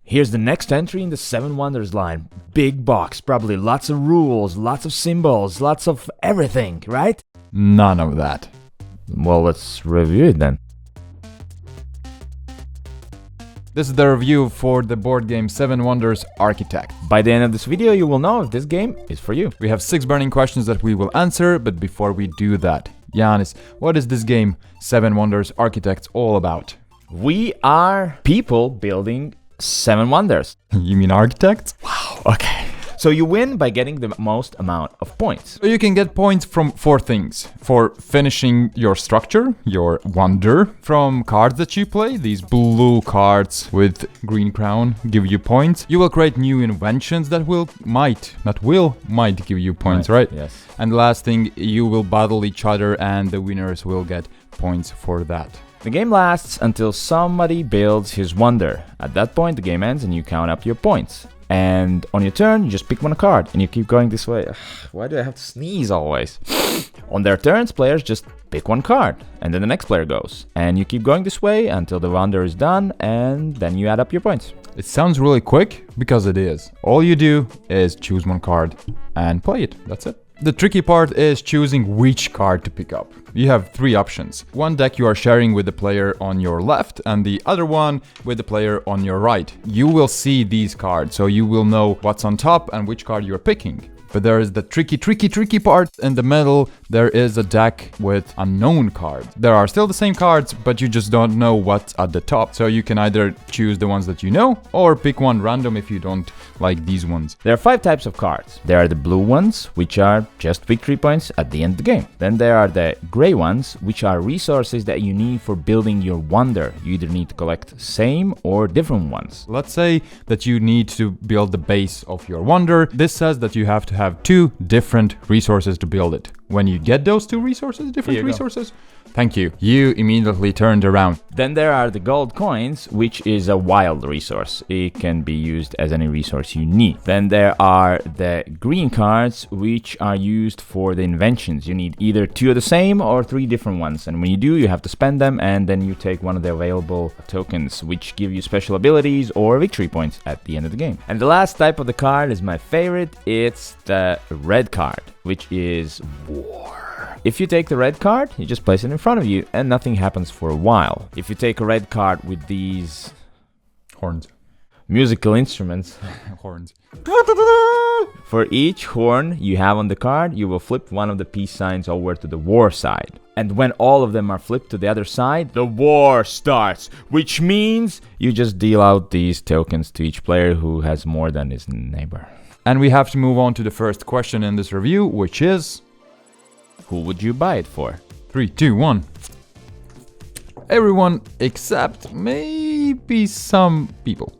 Here's the next entry in the 7 Wonders line. Big box, probably lots of rules, lots of symbols, lots of everything, right? None of that. Well, let's review it then. This is the review for the board game 7 Wonders Architect. By the end of this video, you will know if this game is for you. We have 6 burning questions that we will answer, but before we do that, Giannis, what is this game 7 Wonders Architects all about? We are people building 7 wonders. You mean architects? Wow, okay. So you win by getting the most amount of points. So you can get points from 4 things. For finishing your structure, your wonder, from cards that you play, these blue cards with green crown give you points. You will create new inventions that might give you points, right? Yes. And the last thing, you will battle each other and the winners will get points for that. The game lasts until somebody builds his wonder. At that point, the game ends and you count up your points. And on your turn, you just pick one card and you keep going this way. Why do I have to sneeze always? On their turns, players just pick one card and then the next player goes. And you keep going this way until the wonder is done and then you add up your points. It sounds really quick because it is. All you do is choose one card and play it. That's it. The tricky part is choosing which card to pick up. You have 3 options. One deck you are sharing with the player on your left and the other one with the player on your right. You will see these cards, so you will know what's on top and which card you're picking. But there is the tricky part in the middle. There is a deck with unknown cards. There are still the same cards, but you just don't know what's at the top. So you can either choose the ones that you know or pick one random if you don't like these ones. There are 5 types of cards. There are the blue ones, which are just victory points at the end of the game. Then there are the gray ones, which are resources that you need for building your wonder. You either need to collect same or different ones. Let's say that you need to build the base of your wonder. This says that you have to have 2 different resources to build it. When you get those 2 resources, thank you. You immediately turned around. Then there are the gold coins, which is a wild resource. It can be used as any resource you need. Then there are the green cards, which are used for the inventions. You need either 2 of the same or 3 different ones. And when you do, you have to spend them and then you take one of the available tokens, which give you special abilities or victory points at the end of the game. And the last type of the card is my favorite. It's the red card, which is war. If you take the red card, you just place it in front of you and nothing happens for a while. If you take a red card with these horns, musical instruments, horns. For each horn you have on the card, you will flip one of the peace signs over to the war side. And when all of them are flipped to the other side, the war starts, which means you just deal out these tokens to each player who has more than his neighbor. And we have to move on to the first question in this review, which is... who would you buy it for? 3, 2, 1. Everyone except maybe some people.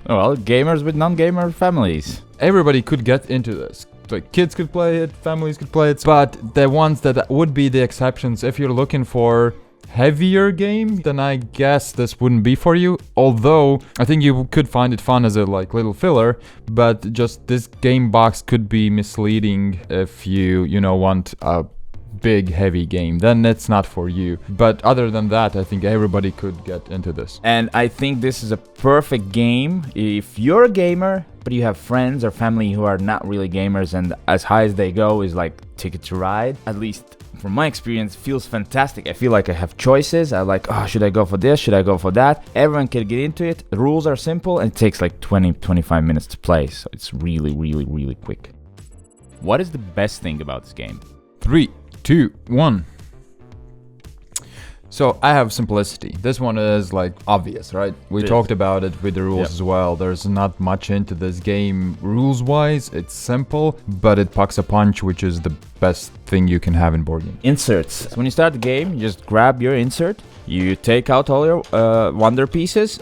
Well, gamers with non-gamer families. Everybody could get into this. Like kids could play it, families could play it, but the ones that would be the exceptions, if you're looking for heavier game, then I guess this wouldn't be for you. Although I think you could find it fun as a little filler, but just this game box could be misleading if you want a big heavy game, then it's not for you. But other than that, I think everybody could get into this. And I think this is a perfect game if you're a gamer but you have friends or family who are not really gamers, and as high as they go is like Ticket to Ride. At least from my experience, feels fantastic. I feel like I have choices. I like, should I go for this? Should I go for that? Everyone can get into it. The rules are simple and it takes like 20-25 minutes to play, so it's really quick. What is the best thing about this game? 3, 2, 1. So I have simplicity. This one is obvious, right? We talked about it with the rules as well. There's not much into this game rules-wise. It's simple, but it packs a punch, which is the best thing you can have in board game. Inserts. So when you start the game, you just grab your insert. You take out all your wonder pieces.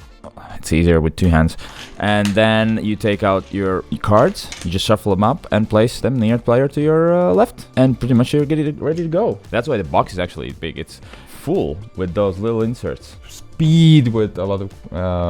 It's easier with 2 hands. And then you take out your cards. You just shuffle them up and place them near the player to your left. And pretty much you're ready to go. That's why the box is actually big. It's full with those little inserts. Speed with a lot of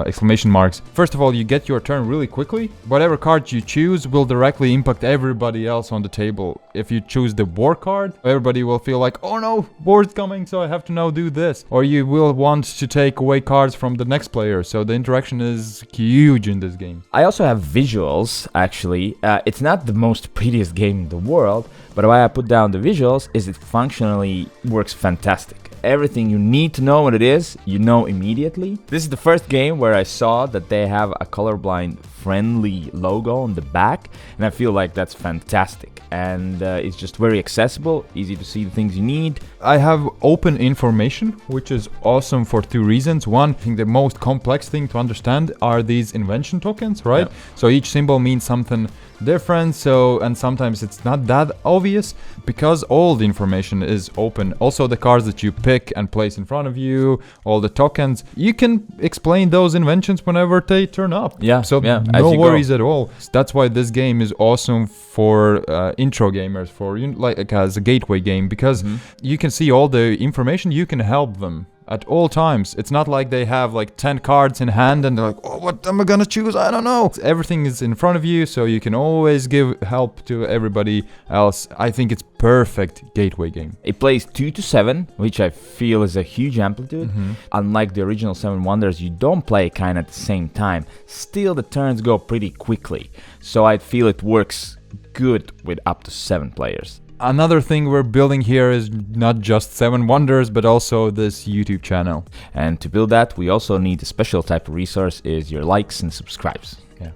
exclamation marks. First of all, you get your turn really quickly. Whatever card you choose will directly impact everybody else on the table. If you choose the war card, everybody will feel like, oh no, war's coming, so I have to now do this. Or you will want to take away cards from the next player, so the interaction is huge in this game. I also have visuals, actually. It's not the most prettiest game in the world, but why I put down the visuals is it functionally works fantastic. Everything you need to know what it is, you know immediately. This is the first game where I saw that they have a colorblind friendly logo on the back, and I feel like that's fantastic. And it's just very accessible, easy to see the things you need. I have open information, which is awesome for two reasons. One, I think the most complex thing to understand are these invention tokens, right? Yeah. So each symbol means something different, and sometimes it's not that obvious because all the information is open. Also the cards that you pick and place in front of you, all the tokens, you can explain those inventions whenever they turn up. So no worries at all. That's why this game is awesome for intro gamers, for like as a gateway game, because you can see all the information, you can help them at all times. It's not like they have like 10 cards in hand and they're like, oh, what am I gonna choose? I don't know. Everything is in front of you, so you can always give help to everybody else. I think it's perfect gateway game. It plays 2 to 7, which I feel is a huge amplitude. Unlike the original 7 Wonders, you don't play kind of at the same time. Still, the turns go pretty quickly, so I feel it works good with up to 7 players. Another thing we're building here is not just 7 Wonders, but also this YouTube channel. And to build that, we also need a special type of resource, is your likes and subscribes. Yeah,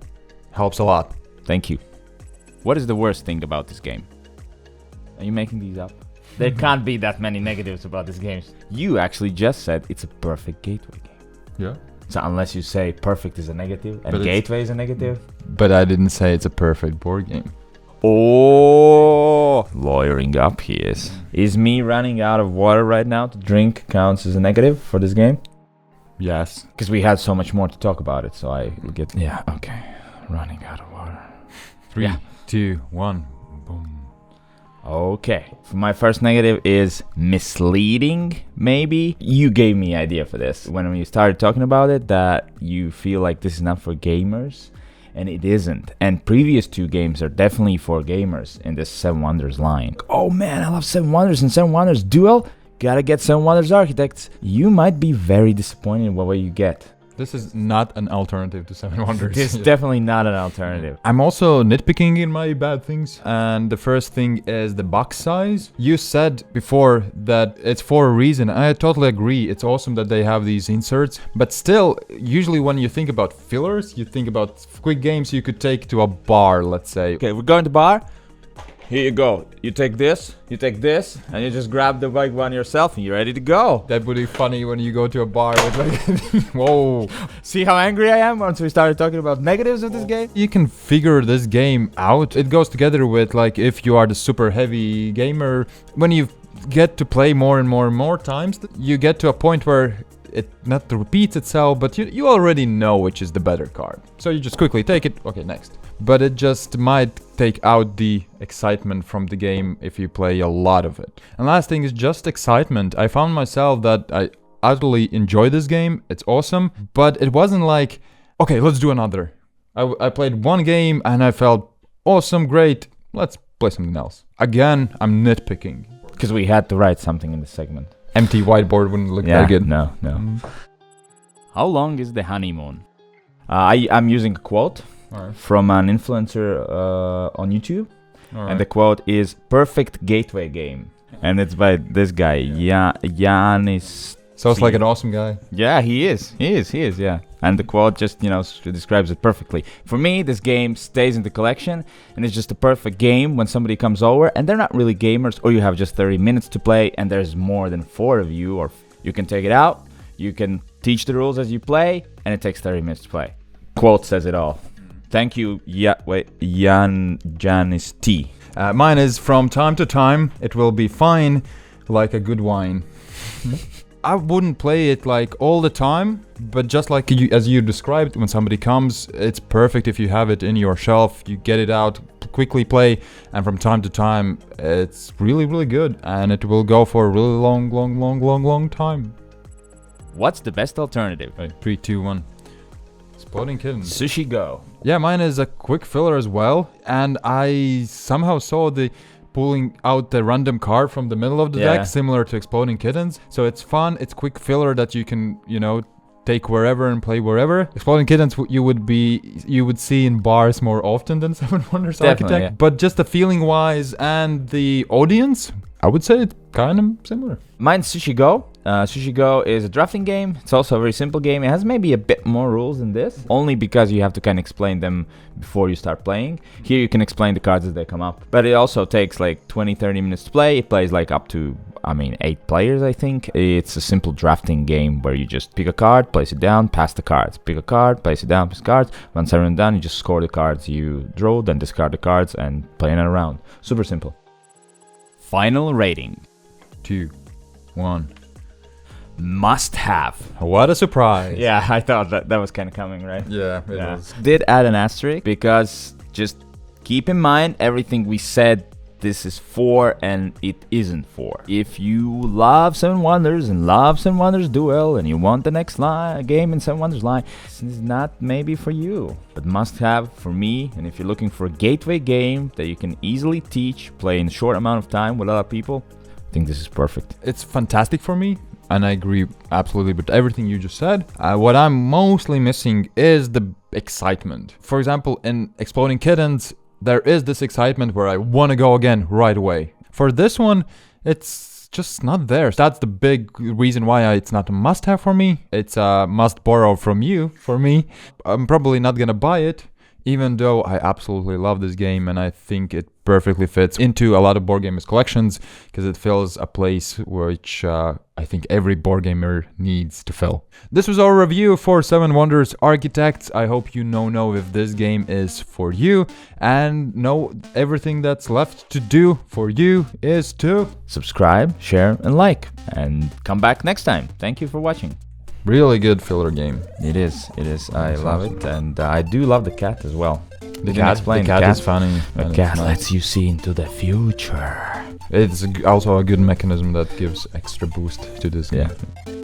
helps a lot. Thank you. What is the worst thing about this game? Are you making these up? There can't be that many negatives about this game. You actually just said it's a perfect gateway game. Yeah. So unless you say perfect is a negative and gateway is a negative. But I didn't say it's a perfect board game. Oh, lawyering up he is. Is me running out of water right now to drink counts as a negative for this game? Yes. Because we had so much more to talk about it, so I get... Yeah, okay. Running out of water. 3, 2, 1. Boom. Okay. For my first negative is misleading, maybe. You gave me an idea for this when we started talking about it, that you feel like this is not for gamers. And it isn't. And previous 2 games are definitely for gamers in this 7 Wonders line. Oh man, I love 7 Wonders and 7 Wonders Duel. Gotta get 7 Wonders Architects. You might be very disappointed in what you get. This is not an alternative to 7 Wonders. This is definitely not an alternative. I'm also nitpicking in my bad things. And the first thing is the box size. You said before that it's for a reason. I totally agree. It's awesome that they have these inserts. But still, usually when you think about fillers, you think about quick games you could take to a bar, let's say. Okay, we're going to bar. Here you go. You take this, and you just grab the big one yourself, and you're ready to go. That would be funny when you go to a bar with like, whoa. See how angry I am once we started talking about negatives of this game? You can figure this game out. It goes together with like if you are the super heavy gamer, when you get to play more and more and more times, you get to a point where it not repeats itself, but you already know which is the better card. So you just quickly take it, okay, next. But it just might take out the excitement from the game if you play a lot of it. And last thing is just excitement. I found myself that I utterly enjoy this game. It's awesome, but it wasn't like, okay, let's do another. I played one game and I felt awesome, great, let's play something else. Again, I'm nitpicking. Because we had to write something in the segment. Empty whiteboard wouldn't look very good. No. How long is the honeymoon? I'm using a quote from an influencer on YouTube. And the quote is perfect gateway game. And it's by this guy, Yanis. Sounds like an awesome guy. Yeah, he is, yeah. And the quote just, describes it perfectly. For me, this game stays in the collection, and it's just a perfect game when somebody comes over, and they're not really gamers, or you have just 30 minutes to play, and there's more than 4 of you, or you can take it out, you can teach the rules as you play, and it takes 30 minutes to play. Quote says it all. Thank you, Janis T. Mine is from time to time, it will be fine, like a good wine. I wouldn't play it like all the time, but just like as you described, when somebody comes, it's perfect if you have it in your shelf, you get it out, to quickly play, and from time to time, it's really, really good, and it will go for a really long time. What's the best alternative? Right, 3, 2, 1. Exploding Kittens. Sushi Go. Yeah, mine is a quick filler as well, and I somehow saw the pulling out the random card from the middle of the deck, similar to Exploding Kittens. So it's fun, it's quick filler that you can, take wherever and play wherever. Exploding Kittens you would see in bars more often than Seven Wonders Architect. Yeah. But just the feeling wise and the audience, I would say it's kind of similar. Mine's Sushi Go. Sushi Go is a drafting game. It's also a very simple game. It has maybe a bit more rules than this, only because you have to kind of explain them before you start playing. Here you can explain the cards as they come up. But it also takes like 20-30 minutes to play. It plays like up to 8 players, I think. It's a simple drafting game where you just pick a card, place it down, pass the cards. Pick a card, place it down, pass the cards. Once everyone's done, you just score the cards you drew, then discard the cards and play another round. Super simple. Final rating. 2, 1. Must have. What a surprise. Yeah, I thought that was kind of coming, right? Yeah, it was. Did add an asterisk because just keep in mind everything we said this is for and it isn't for. If you love Seven Wonders and love Seven Wonders Duel and you want the next game in Seven Wonders line, this is not maybe for you, but must have for me. And if you're looking for a gateway game that you can easily teach, play in a short amount of time with other people, I think this is perfect. It's fantastic for me, and I agree absolutely with everything you just said. What I'm mostly missing is the excitement. For example, in Exploding Kittens, there is this excitement where I want to go again right away. For this one, it's just not there. That's the big reason why it's not a must-have for me. It's a must-borrow from you for me. I'm probably not gonna buy it, even though I absolutely love this game and I think it perfectly fits into a lot of board gamers collections because it fills a place which I think every board gamer needs to fill. This was our review for Seven Wonders Architects. I hope you know if this game is for you, and know everything that's left to do for you is to subscribe, share, and like, and come back next time. Thank you for watching. Really good filler game. It is. I love it, and I do love the cat as well. The cat is funny. The cat lets you see into the future. It's also a good mechanism that gives extra boost to this game. Yeah.